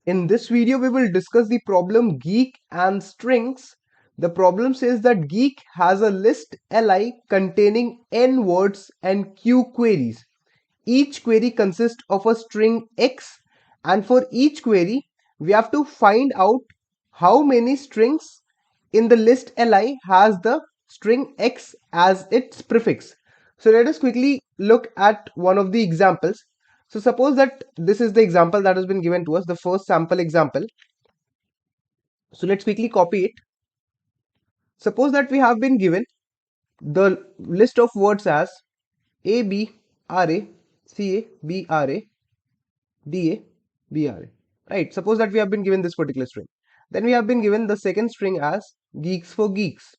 In this video, we will discuss the problem Geek and strings. The problem says that Geek has a list li containing n words and q queries. Each query consists of a string x, and for each query, we have to find out how many strings in the list li has the string x as its prefix. So let us quickly look at one of the examples. So suppose that this is the example that has been given to us, the first sample example. So let's quickly copy it. Suppose that we have been given the list of words as A, B, R, A, C, A, B, R, A, D, A, B, R, A. Right. Suppose that we have been given this particular string. Then we have been given the second string as geeks for geeks.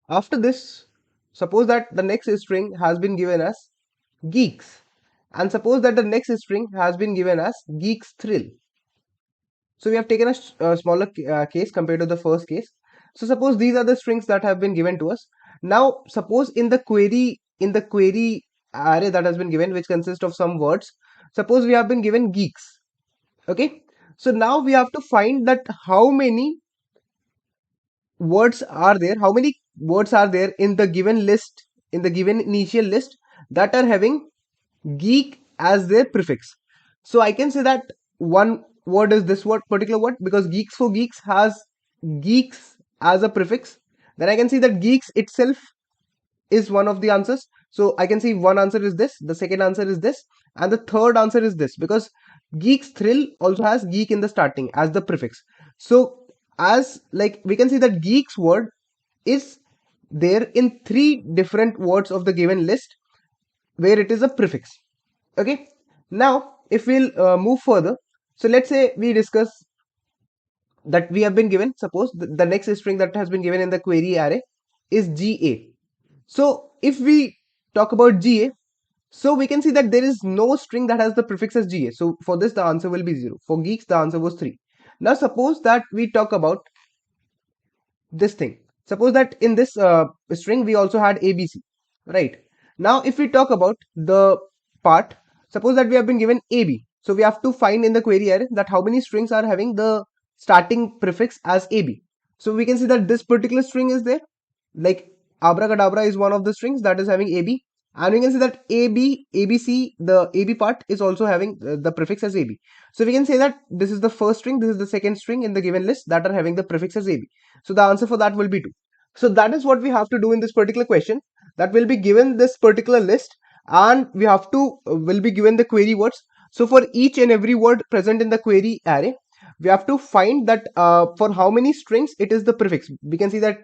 After this, suppose that the next string has been given as geeks. And suppose that the next string has been given as geeks thrill. So we have taken a smaller case compared to the first case. So suppose these are the strings that have been given to us. Now suppose in the query array that has been given, which consists of some words, suppose we have been given geeks. Okay. So now we have to find that how many words are there, how many words are there in the given list, in the given initial list, that are having geek as their prefix. So I can say that one word is this word, particular word, because geeks for geeks has geeks as a prefix. Then I can see that geeks itself is one of the answers. So I can see one answer is this, the second answer is this, and the third answer is this, because geeks thrill also has geek in the starting as the prefix. So as like we can see that geeks word is there in three different words of the given list where it is a prefix. Okay. Now if we'll move further, so let's say we discuss that we have been given, suppose the next string that has been given in the query array is GA. So if we talk about GA, so we can see that there is no string that has the prefix as GA. So for this, the answer will be 0. For geeks, the answer was 3. Now suppose that we talk about this thing. Suppose that in this string, we also had ABC, right? Now if we talk about the part, suppose that we have been given AB. So we have to find in the query array that how many strings are having the starting prefix as AB. So we can see that this particular string is there, like abracadabra is one of the strings that is having AB, and we can see that ABC, the AB part is also having the prefix as AB. So we can say that this is the first string, this is the second string in the given list that are having the prefix as AB. So the answer for that will be 2. So that is what we have to do in this particular question, that will be given this particular list, and we have to will be given the query words. So for each and every word present in the query array, we have to find that for how many strings it is the prefix. We can see that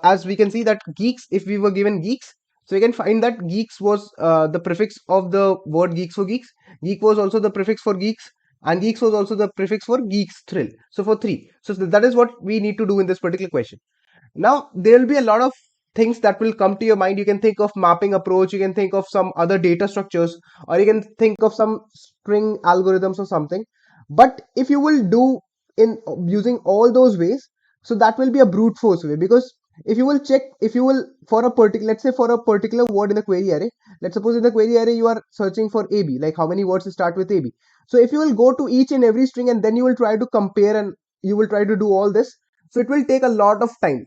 as we can see that geeks, if we were given geeks, so we can find that geeks was the prefix of the word geeks for geeks. Geek was also the prefix for geeks, and geeks was also the prefix for geeks thrill. So for 3. So that is what we need to do in this particular question. Now there will be a lot of things that will come to your mind. You can think of mapping approach, you can think of some other data structures, or you can think of some string algorithms or something. But if you will do in using all those ways, so that will be a brute force way, because if you will check, if you will for a particular, let's say for a particular word in the query array, let's suppose in the query array you are searching for AB, like how many words start with AB. So if you will go to each and every string and then you will try to compare and you will try to do all this, so it will take a lot of time,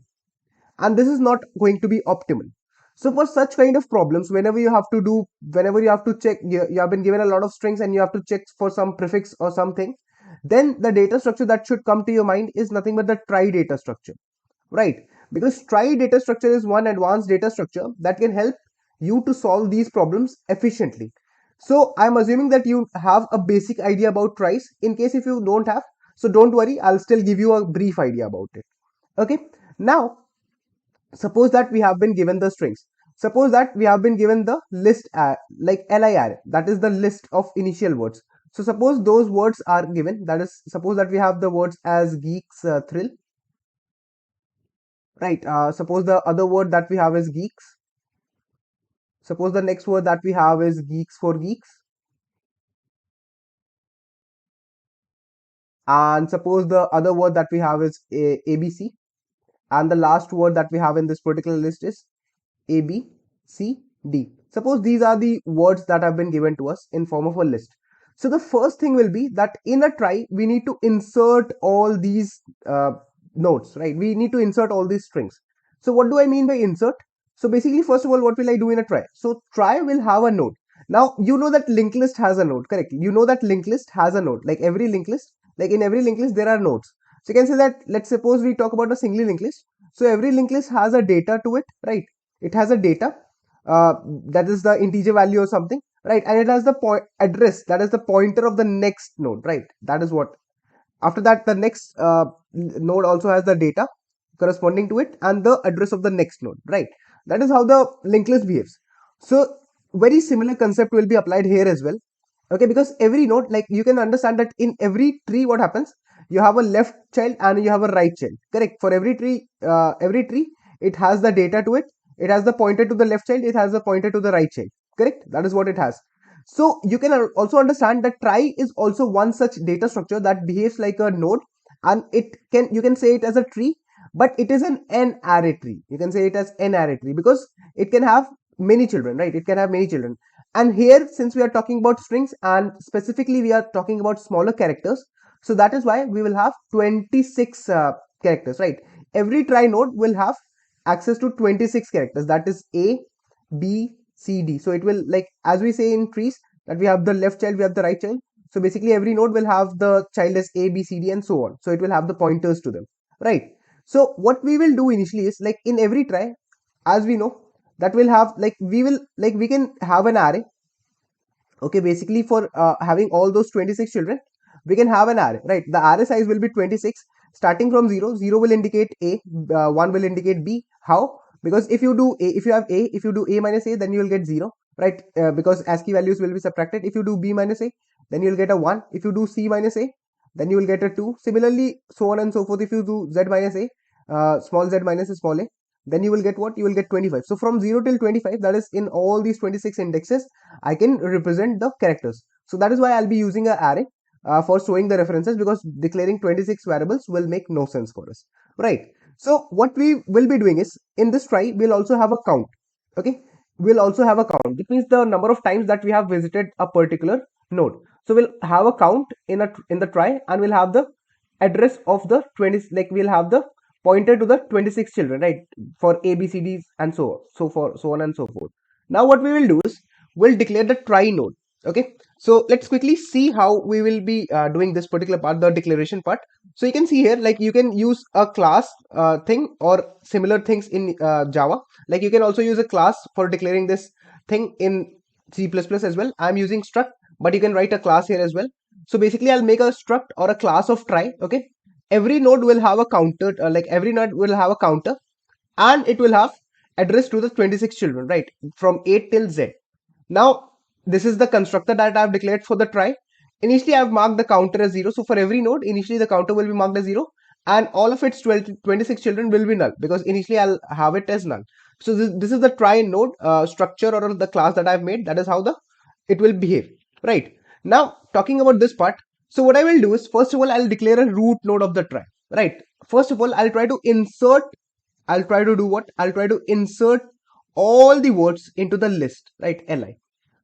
and this is not going to be optimal. So for such kind of problems, whenever you have to do, whenever you have to check, you have been given a lot of strings and you have to check for some prefix or something, then the data structure that should come to your mind is nothing but the trie data structure, right? Because trie data structure is one advanced data structure that can help you to solve these problems efficiently. So I'm assuming that you have a basic idea about tries. In case if you don't have, so don't worry, I'll still give you a brief idea about it. Okay. Now suppose that we have been given the strings, suppose that we have been given the list like li array, that is the list of initial words. So suppose those words are given, that is, suppose that we have the words as geeks thrill, right? Suppose the other word that we have is geeks. Suppose the next word that we have is geeks for geeks, and suppose the other word that we have is ABC, and the last word that we have in this particular list is A, B, C, D. Suppose these are the words that have been given to us in form of a list. So the first thing will be that in a try, we need to insert all these nodes, right? We need to insert all these strings. So what do I mean by insert? So basically, first of all, what will I do in a try? So try will have a node. Now, you know that linked list has a node, correct? You know that linked list has a node. Like every linked list, like in every linked list, there are nodes. So you can say that, let's suppose we talk about a single linked list. So every linked list has a data to it, right? It has a data, uh, that is the integer value or something, right? And it has the point address, that is the pointer of the next node, right? That is what, after that, the next node also has the data corresponding to it and the address of the next node, right? That is how the linked list behaves. So very similar concept will be applied here as well, okay? Because every node, like you can understand that in every tree what happens, you have a left child and you have a right child, correct? For every tree, it has the data to it, it has the pointer to the left child, it has the pointer to the right child, correct? That is what it has. So you can also understand that trie is also one such data structure that behaves like a node, and you can say it as a tree, but it is an n array tree. You can say it as n array tree because it can have many children, right? It can have many children. And here, since we are talking about strings and specifically we are talking about smaller characters, so that is why we will have 26 characters, right? Every trie node will have access to 26 characters, that is a, b, c, d. So it will, like as we say in trees, that we have the left child, we have the right child. So basically every node will have the child as a, b, c, d and so on. So it will have the pointers to them, right? So what we will do initially is, like in every trie, as we know, that will have, like we can have an array, okay? Basically for having all those 26 children, we can have an array, right? The array size will be 26 starting from 0. 0 will indicate a, 1 will indicate b. How? Because if you do a, if you have a, if you do a minus a, then you will get 0, right? Because ASCII values will be subtracted. If you do b minus a, then you will get a 1. If you do c minus a, then you will get a 2. Similarly, so on and so forth. If you do z minus a, small z minus a, small a, then you will get what? You will get 25. So from 0 till 25, that is in all these 26 indexes, I can represent the characters. So that is why I'll be using an array for showing the references, because declaring 26 variables will make no sense for us, right? So what we will be doing is, in this try, we'll also have a count, okay? We'll also have a count. It means the number of times that we have visited a particular node. So we'll have a count in the try, and we'll have the address of the 20, like we'll have the pointer to the 26 children, right? For a, b, c, d and so on and so forth. Now what we will do is, we'll declare the try node, okay? So let's quickly see how we will be doing this particular part, the declaration part. So you can see here, like you can use a class thing or similar things in Java. Like you can also use a class for declaring this thing in C++ as well. I'm using struct, but you can write a class here as well. So basically I'll make a struct or a class of try, okay? Every node will have a counter, like every node will have a counter, and it will have address to the 26 children, right? From A till Z. Now, this is the constructor that I've declared for the try. Initially, I've marked the counter as 0. So for every node, initially the counter will be marked as 0, and all of its 26 children will be null, because initially I'll have it as null. So this is the try node structure, or the class that I've made. That is how it will behave, right? Now, talking about this part, so what I will do is, first of all, I'll declare a root node of the try, right? First of all, I'll try to do what? I'll try to insert all the words into the list, right? Li,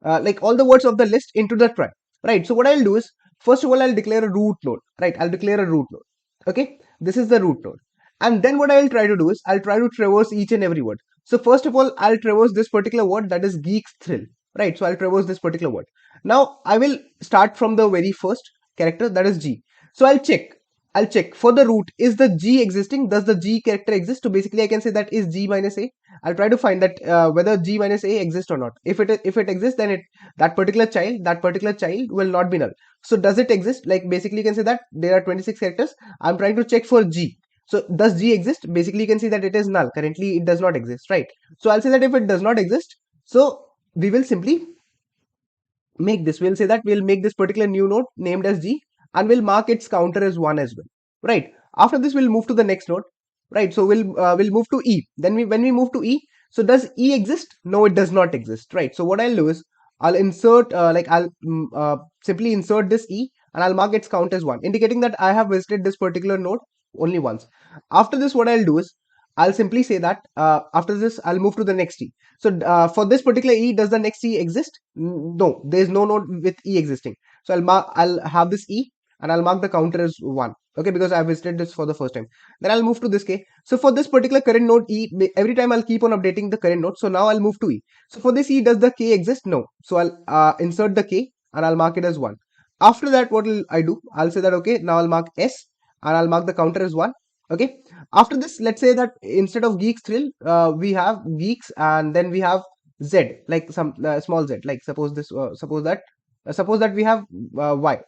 like all the words of the list into the try, right? So what I'll do is, first of all, I'll declare a root node, right? I'll declare a root node, okay? This is the root node. And then what I'll try to do is, I'll try to traverse each and every word. So first of all, I'll traverse this particular word, that is Geek's thrill, right? So I'll traverse this particular word. Now I will start from the very first character, that is G. So I'll check for the root, is the G existing? Does the G character exist? So basically I can say that is G minus A. I'll try to find that whether G minus A exists or not. If it exists, then that particular child will not be null. So does it exist? Like basically you can say that there are 26 characters. I'm trying to check for G. So does G exist? Basically you can see that it is null. Currently it does not exist, right? So I'll say that if it does not exist, so we will simply we'll say that we'll make this particular new node named as G, and we'll mark its counter as 1 as well, right? After this we'll move to the next node, right? So we'll move to E. Then when we move to E, so does E exist? No, it does not exist, right? So what I'll do is, I'll insert simply insert this E, and I'll mark its count as 1, indicating that I have visited this particular node only once. After this, what I'll do is, I'll simply say that after this I'll move to the next E. So for this particular E, does the next E exist? No, there is no node with E existing. So I'll have this E and I'll mark the counter as 1. Okay, because I visited this for the first time. Then I'll move to this K. So for this particular current node E, every time I'll keep on updating the current node. So now I'll move to E. So for this E, does the K exist? No. So I'll insert the K and I'll mark it as 1. After that, what will I do? I'll say that, okay, now I'll mark S and I'll mark the counter as 1. Okay. After this, let's say that instead of geeks thrill, we have geeks and then we have Z, like some small Z, like suppose that we have Y,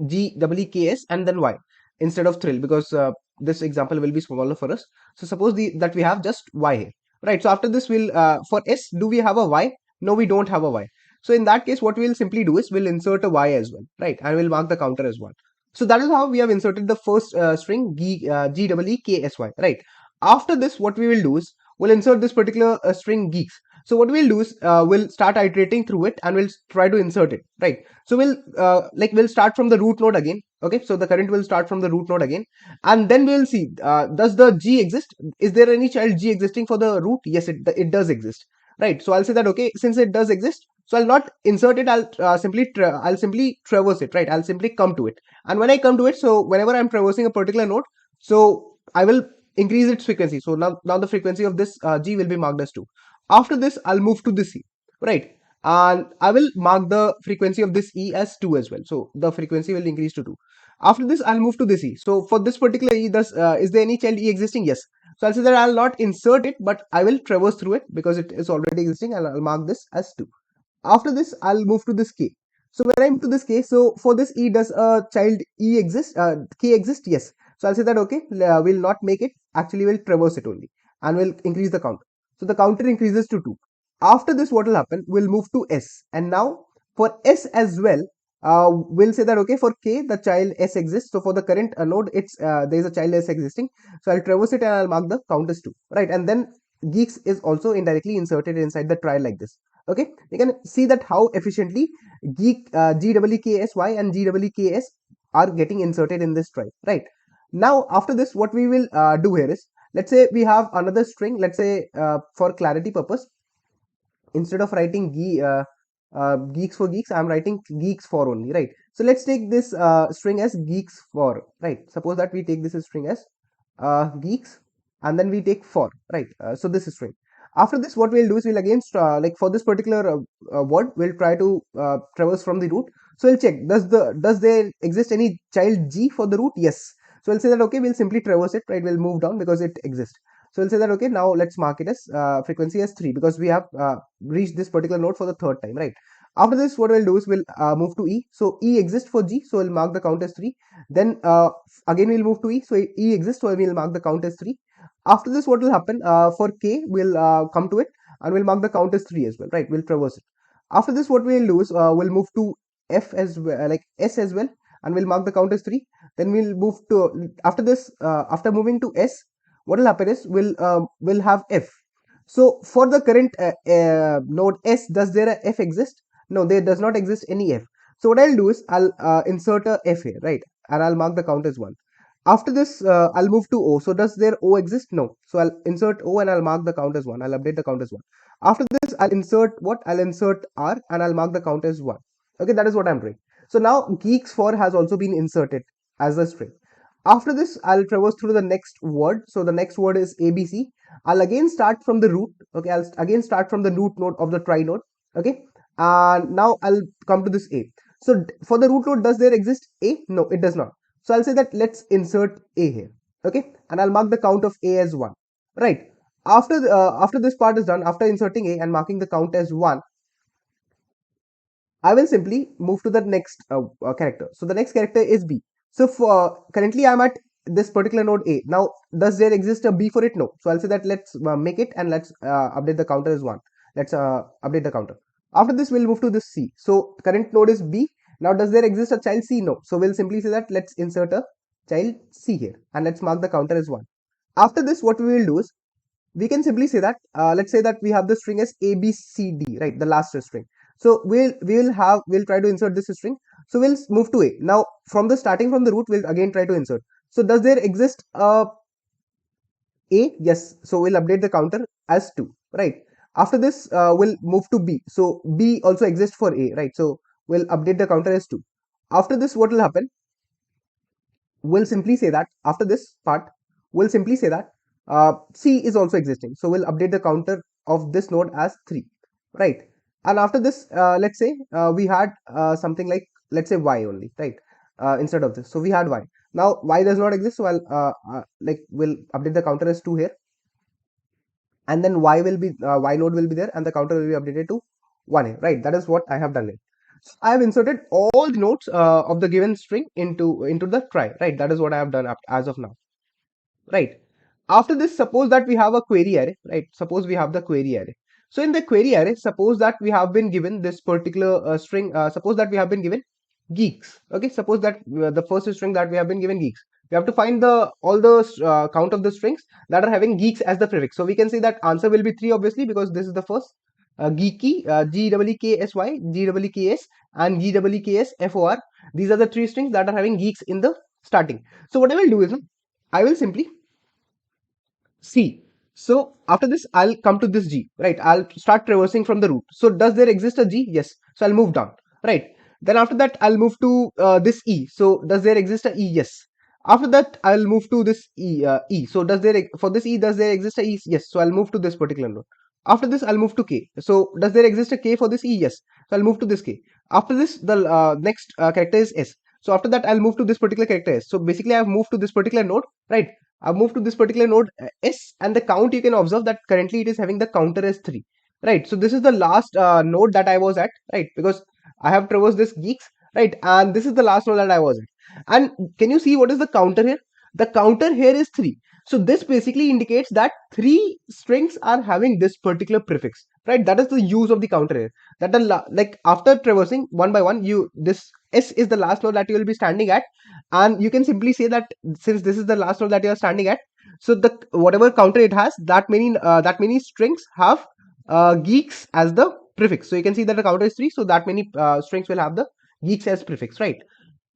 GEEKS and then Y instead of thrill, because this example will be smaller for us. So suppose that we have just Y here, right? So after this, we'll for S, do we have a Y? No, we don't have a Y. So in that case, what we'll simply do is we'll insert a Y as well, right? And we'll mark the counter as 1. So that is how we have inserted the first string GEEKSY, right? After this, what we will do is we'll insert this particular string geeks. So what we'll do is we'll start iterating through it and we'll try to insert it, right? So we'll start from the root node again. Okay, so the current will start from the root node again, and then we'll see does the G exist? Is there any child G existing for the root? Yes, it does exist, right? So I'll say that, okay, since it does exist, so I'll not insert it. I'll simply traverse it, right? I'll simply come to it, and when I come to it, so whenever I'm traversing a particular node, so I will increase its frequency. So now the frequency of this G will be marked as 2. After this, I'll move to this C, right? And I will mark the frequency of this E as 2 as well. So the frequency will increase to 2. After this, I'll move to this E. So for this particular E, is there any child E existing? Yes. So I'll say that I'll not insert it, but I will traverse through it because it is already existing, and I'll mark this as 2. After this, I'll move to this K. So when I move to this K, so for this E, does a child E exist? K exist? Yes. So I'll say that, okay, we'll not make it. Actually, we'll traverse it only, and we'll increase the count. So the counter increases to 2. After this, what will happen? We'll move to S, and now for S as well, we'll say that, okay, for K the child S exists. So for the current node, it's there is a child S existing. So I'll traverse it and I'll mark the count as 2, right? And then geeks is also indirectly inserted inside the trial like this. Okay, you can see that how efficiently geek GEEKSY and GEEKS are getting inserted in this trial, right? Now after this, what we will do here is, let's say we have another string. Let's say for clarity purpose, instead of writing geeks for geeks, I'm writing geeks for only, right? So let's take this string as geeks for, right? Suppose that we take this string as geeks and then we take for, right? So this is string. After this, what we'll do is we'll again like for this particular word, we'll try to traverse from the root. So we'll check, does there exist any child G for the root? Yes. So we'll say that, okay, we'll simply traverse it, right? We'll move down because it exists. So we'll say that, okay, now let's mark it as frequency as 3 because we have reached this particular node for the third time, right? After this, what we'll do is we'll move to E. So E exists for G, so we'll mark the count as 3. Then again we'll move to E. So E exists, so we'll mark the count as 3. After this, what will happen for K? We'll come to it and we'll mark the count as 3 as well, right? We'll traverse it. After this, what we'll do is we'll move to F as well, like S as well, and we'll mark the count as 3. Then we'll move to, after this, after moving to S, what will happen is we'll have F. So for the current node S, does there a F exist? No, there does not exist any F. So what I'll do is I'll insert a F here, right? And I'll mark the count as 1. After this, I'll move to O. So does there O exist? No. So I'll insert O and I'll mark the count as 1. I'll update the count as 1. After this, I'll insert what? I'll insert R and I'll mark the count as 1. Okay, that is what I'm doing. So now geeks for has also been inserted as a string. After this, I'll traverse through the next word. So the next word is ABC. I'll again start from the root. Okay, I'll again start from the root node of the try node. Okay, and now I'll come to this A. So for the root node, does there exist A? No, it does not. So I'll say that let's insert A here. Okay, and I'll mark the count of A as 1. Right. After this part is done, after inserting A and marking the count as 1, I will simply move to the next character. So the next character is B. So for currently I'm at this particular node A. Now does there exist a B for it? No. So I'll say that let's make it and let's update the counter as 1. Let's update the counter. After this we'll move to this C. So current node is B. Now does there exist a child C? No. So we'll simply say that let's insert a child C here and let's mark the counter as 1. After this, what we will do is we can simply say that let's say that we have the string as ABCD, right? The last string. So we'll try to insert this string. So we'll move to A. Now from the starting from the root, we'll again try to insert. So does there exist a? Yes. So we'll update the counter as 2, right? After this, we'll move to B. So B also exists for A, right? So we'll update the counter as 2. After this, what will happen? We'll simply say that after this part, we'll simply say that C is also existing. So we'll update the counter of this node as 3, right? And after this, let's say we had something like, let's say Y only, right? Instead of this. So we had Y. Now Y does not exist. So we'll update the counter as 2 here. And then Y node will be there and the counter will be updated to 1 here, right? That is what I have done it. So I have inserted all the nodes of the given string into the try, right? That is what I have done as of now, right? After this, suppose that we have a query array, right? Suppose we have the query array. So in the query array, suppose that we have been given this particular string. Suppose that we have been given geeks. Okay, suppose that the first string that we have been given geeks. We have to find the all the count of the strings that are having geeks as the prefix. So we can say that answer will be 3 obviously, because this is the first geeky, GEEKSY, GEEKS, and GEEKSFOR. These are the 3 strings that are having geeks in the starting. So what I will do is, I will simply C. So after this, I'll come to this G, right? I'll start traversing from the root. So does there exist a G? Yes. So I'll move down, right? Then after that, I'll move to this E. So does there exist a E? Yes. After that, I'll move to this E. So for this E, does there exist a E? Yes. So I'll move to this particular node. After this, I'll move to K. So does there exist a K for this E? Yes. So I'll move to this K. After this, the next character is S. So after that, I'll move to this particular character S. So basically, I've moved to this particular node, right? I've moved to this particular node S, and the count, you can observe that currently it is having the counter as 3, right? So this is the last node that I was at, right? Because I have traversed this geeks, right? And this is the last node that I was at. And can you see what is the counter here? The counter here is 3. So this basically indicates that 3 strings are having this particular prefix, right? That is the use of the counter here. That like after traversing one by one, this S is the last node that you will be standing at, and you can simply say that since this is the last node that you are standing at, so the whatever counter it has, that many strings have geeks as the prefix. So you can see that the counter is 3, so that many strings will have the geeks as prefix, right?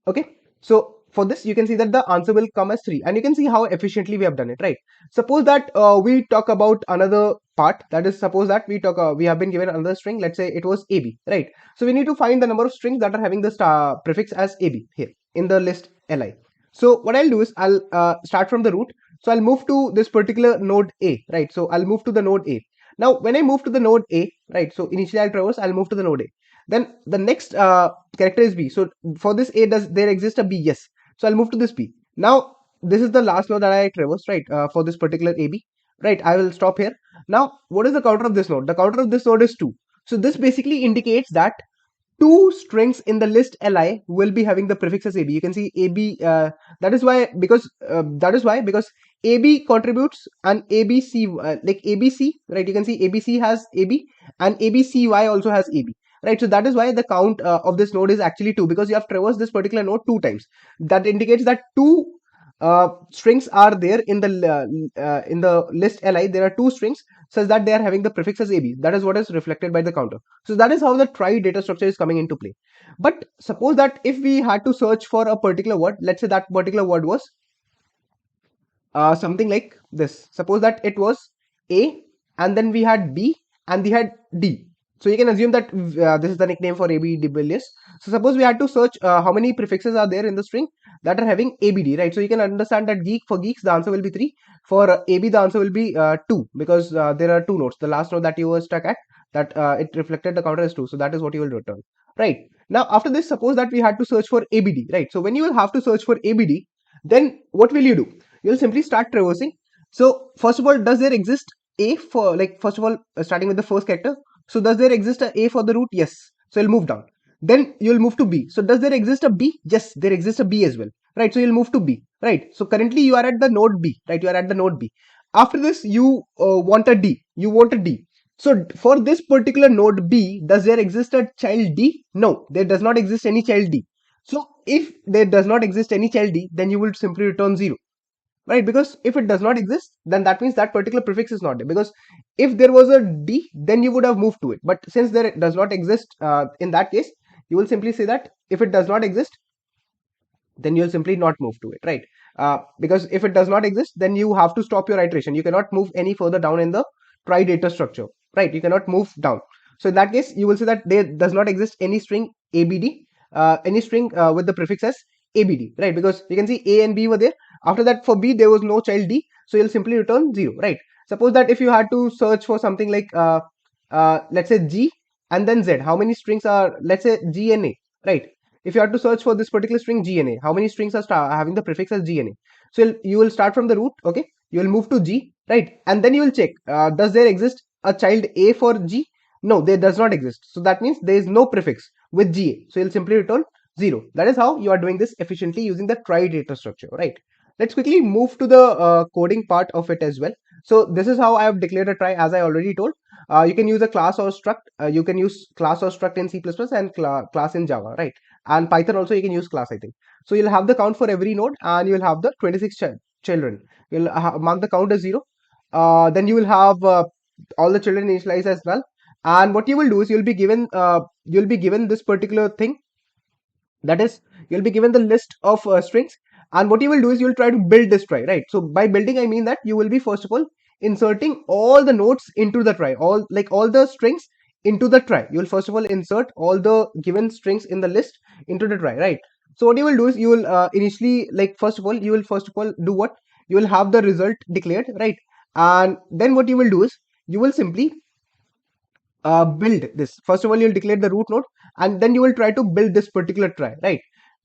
Okay, so for this you can see that the answer will come as 3, and you can see how efficiently we have done it, right? Suppose that we talk about another part, that is, suppose that we have been given another string. Let's say it was AB, right? So we need to find the number of strings that are having the prefix as AB here in the list Li. So what I'll do is I'll start from the root. So I'll move to this particular node A, right? So I'll move to the node A. Now when I move to the node A, right, so initially I'll move to the node A. Then the next character is B. So for this A, does there exist a B? Yes. So I'll move to this B. Now this is the last node that I traversed, right, for this particular AB, right? I will stop here. Now what is the counter of this node? The counter of this node is 2. So this basically indicates that 2 strings in the list Li will be having the prefix as AB. You can see AB. That is why, because AB contributes, and ABC, like ABC, right? You can see ABC has AB, and ABCY also has AB, right? So that is why the count of this node is actually 2, because you have traversed this particular node 2 times. That indicates that 2 strings are there in the list Li. There are 2 strings such that they are having the prefix as AB. That is what is reflected by the counter. So that is how the try data structure is coming into play. But suppose that if we had to search for a particular word, let's say that particular word was something like this. Suppose that it was A, and then we had B, and we had D. So you can assume that this is the nickname for AB Dibelius. So suppose we had to search how many prefixes are there in the string that are having ABD, right? So you can understand that for geeks the answer will be 3. For AB the answer will be 2, because there are 2 nodes. The last node that you were stuck at, that it reflected the counter as 2. So that is what you will return, right? Now after this, suppose that we had to search for ABD, right? So when you will have to search for ABD, then what will you do? You'll simply start traversing. So first of all, does there exist A for, like, first of all, starting with the first character? So does there exist a for the root? Yes. So you'll move down. Then you'll move to B. So does there exist a B? Yes, there exists a B as well, right? So you'll move to B, right? So currently you are at the node B, right? You are at the node B. After this, you want a D. You want a D. So for this particular node B, does there exist a child D? No, there does not exist any child D. So if there does not exist any child D, then you will simply return 0, right? Because if it does not exist, then that means that particular prefix is not there. Because if there was a D, then you would have moved to it. But since there does not exist, in that case, you will simply say that if it does not exist, then you'll simply not move to it, right? Because if it does not exist, then you have to stop your iteration. You cannot move any further down in the try data structure, right? You cannot move down. So in that case, you will say that there does not exist any string ABD, any string with the prefix as ABD, right? Because you can see A and B were there. After that, for B there was no child D, so you'll simply return 0, right? Suppose that if you had to search for something like let's say G and then Z, how many strings are, let's say, G and A, right? If you had to search for this particular string G and A, how many strings are having the prefix as G and A? So you will start from the root, okay? You will move to G, right? And then you will check, does there exist a child A for G? No, there does not exist. So that means there is no prefix with GA. So you'll simply return 0. That is how you are doing this efficiently using the try data structure, right? Let's quickly move to the coding part of it as well. So this is how I have declared a try, as I already told. You can use a class or struct. You can use class or struct in C++ and class in Java, right? And Python also you can use class, I think. So you'll have the count for every node, and you'll have the 26 children. You'll mark the count as 0. Then you will have all the children initialized as well. And what you will do is you'll be given this particular thing, that is, you'll be given the list of strings, and what you will do is you'll try to build this try, right? So by building I mean that you will be first of all inserting all the nodes into the try, all the strings into the try. You will first of all insert all the given strings in the list into the try, right? So what you will do is you will initially, like, first of all do what, you will have the result declared, right? And then what you will do is you will simply build this. First of all, you'll declare the root node, and then you will try to build this particular try, right?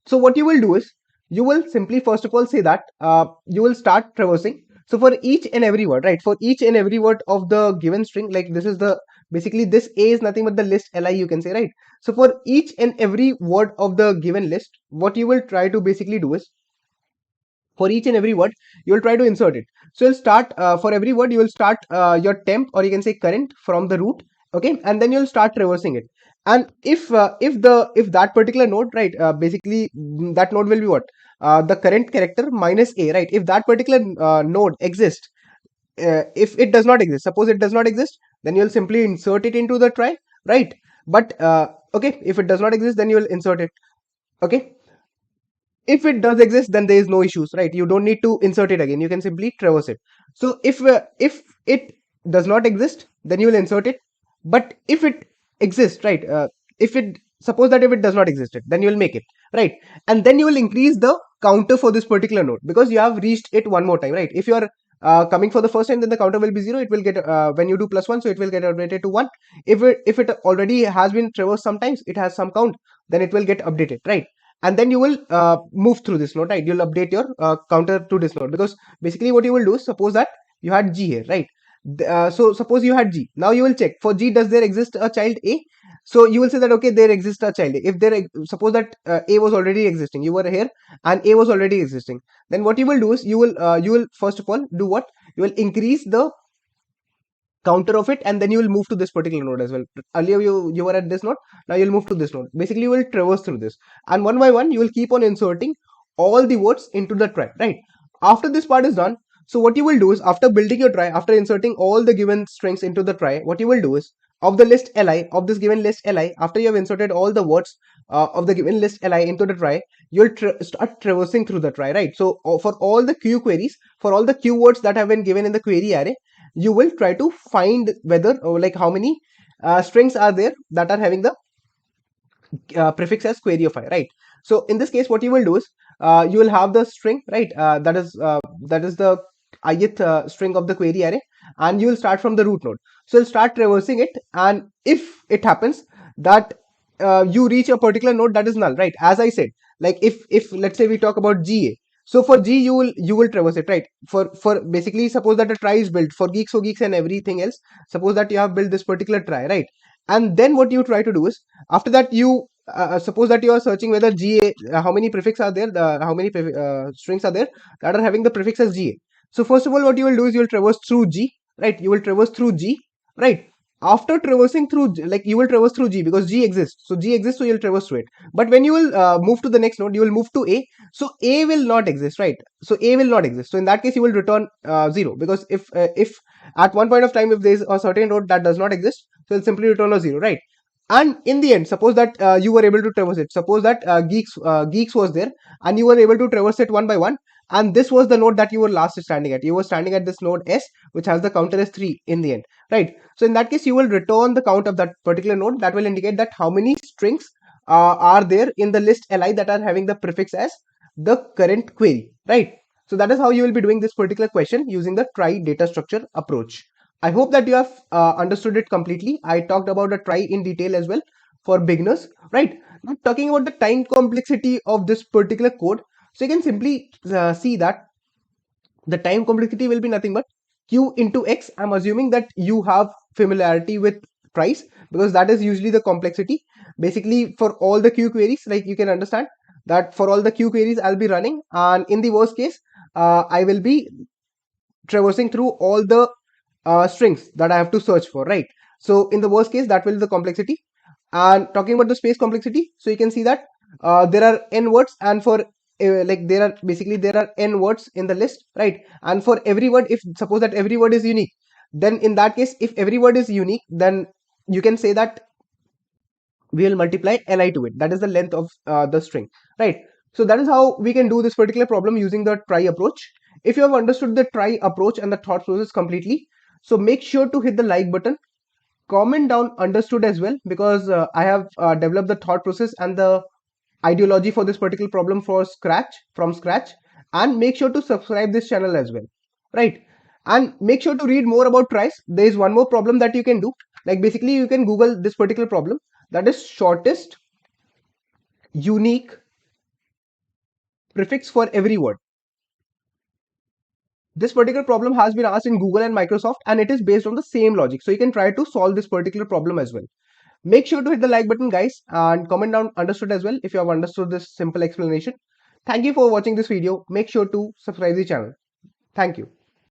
So what you will do is you will simply first of all say that you will start traversing. So for each and every word, right, for each and every word of the given string, like this is the, basically this A is nothing but the list li, you can say, right? So for each and every word of the given list, what you will try to basically do is, for each and every word you will try to insert it. So you'll start for every word you will start your temp, or you can say current, from the root, okay? And then you'll start traversing it. And if that particular node, right, basically that node will be what, the current character minus A, right? If that particular node exists, if it does not exist, suppose it does not exist, then you'll simply insert it into the try, right? But okay, if it does not exist, then you'll insert it, okay? If it does exist, then there is no issues, right? You don't need to insert it again, you can simply traverse it. So if it does not exist, then you will insert it. But if it exists, right, if it, suppose that if it does not exist, then you will make it, right? And then you will increase the counter for this particular node, because you have reached it one more time, right? If you are coming for the first time, then the counter will be 0. It will get when you do +1, so it will get updated to 1. If it already has been traversed, sometimes it has some count, then it will get updated, right? And then you will move through this node, right? You'll update your counter to this node, because basically what you will do is, suppose that you had G here, right? So suppose you had G. Now you will check for G, does there exist a child A? So you will say that, okay, there exists a child A. If there, suppose that A was already existing, you were here and A was already existing, then what you will do is you will first of all do what, you will increase the counter of it, and then you will move to this particular node as well. Earlier you were at this node, now you'll move to this node. Basically you will traverse through this, and one by one you will keep on inserting all the words into the try, right? After this part is done, so what you will do is, after building your try, after inserting all the given strings into the try, what you will do is, of the list li, of this given list li, after you have inserted all the words of the given list li into the try, you'll start traversing through the try, right? So for all the q queries, for all the q words that have been given in the query array, you will try to find whether, or like, how many strings are there that are having the prefix as query of I, right? So in this case, what you will do is you will have the string, right, that is the ith string of the query array, and you will start from the root node. So you'll start traversing it, and if it happens that you reach a particular node that is null, right, as I said, like if let's say we talk about GA, so for G you will traverse it, right? For basically, suppose that a try is built for geeks, for geeks and everything else, suppose that you have built this particular try, right? And then what you try to do is, after that you suppose that you are searching whether GA, how many prefix are there, how many strings are there that are having the prefix as GA. So first of all, what you will do is you will traverse through G, right? You will traverse through G, right? After traversing through, like, you will traverse through G because G exists. So G exists, so you'll traverse through it. But when you will move to the next node, you will move to A. So A will not exist, right? So A will not exist. So in that case, you will return 0, because if at one point of time, if there is a certain node that does not exist, so you'll simply return a 0, right? And in the end, suppose that you were able to traverse it. Suppose that geeks was there, and you were able to traverse it one by one, and this was the node that you were last standing at. You were standing at this node S, which has the counter as 3 in the end, right? So in that case, you will return the count of that particular node. That will indicate that how many strings are there in the list li that are having the prefix as the current query, right? So that is how you will be doing this particular question using the try data structure approach. I hope that you have understood it completely. I talked about the try in detail as well for beginners, right? Now talking about the time complexity of this particular code, so you can simply see that the time complexity will be nothing but q into x. I'm assuming that you have familiarity with price because that is usually the complexity. Basically for all the q queries, like you can understand that for all the q queries I'll be running, and in the worst case I will be traversing through all the strings that I have to search for, right? So in the worst case, that will be the complexity. And talking about the space complexity, so you can see that there are n words, and for like there are n words in the list, right? And for every word, if suppose that every word is unique, then in that case, if every word is unique, then you can say that we will multiply li to it. That is the length of the string, right? So that is how we can do this particular problem using the try approach. If you have understood the try approach and the thought process completely, so make sure to hit the like button, comment down understood as well, because I have developed the thought process and the ideology for this particular problem from scratch. And make sure to subscribe this channel as well, right? And make sure to read more about tries. There is one more problem that you can do. Like basically you can google this particular problem, that is shortest unique prefix for every word. This particular problem has been asked in Google and Microsoft, and it is based on the same logic, so you can try to solve this particular problem as well. Make sure to hit the like button, guys, and comment down understood as well if you have understood this simple explanation. Thank you for watching this video. Make sure to subscribe the channel. Thank you.